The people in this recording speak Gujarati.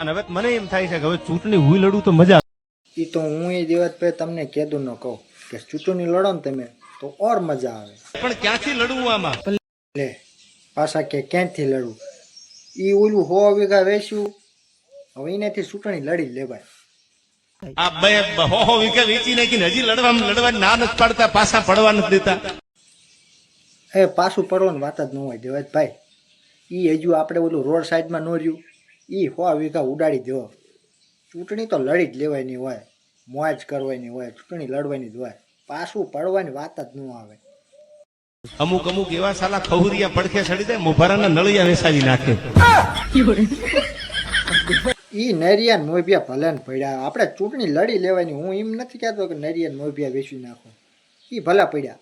અને હવે મને એમ થાય છે કે હવે ચૂંટણી હું લડું તો મજા એ તો હું એ દેવતભાઈ તમને કીધું ન કહું કે ચૂંટણી લડો ને તમે તો ઓર મજા આવે. પણ ક્યાંથી લડવું આમાં? લે પાછા કે ક્યાંથી લડવું? એ ઓલું 100 વીઘા વેચ્યું, હવે એનાથી ચૂંટણી લડી લેવાય. આ બે હો વીઘા વેચી નાખીને હજી લડવા ના નથી પાડતા, પાછા પડવા નથી દેતા. એ પાછું પડવાની વાત જ ન હોય દેવતભાઈ. એ હજુ આપણે ઓલું રોડ સાઈડમાં ન રહ્યું, એ 100 વીઘા ઉડાડી દો. ચૂંટણી તો લડી જ લેવાની હોય, મોજ કરવાની હોય, ચૂંટણી લડવાની જ હોય. પાછું પડવાની વાત જ ન આવે. અમુક એવા સાલા ખહુરિયા પડખે ચડી જાય, મોભારાના નળિયા વેસાવી નાખે. ઈ નરિયાન મોભિયા ભલે ને પડ્યા, આપણે ચૂંટણી લડી લેવાની. હું એમ નથી કહેતો કે નરિયાન મોભિયા વેચી નાખો, ઈ ભલા પડ્યા.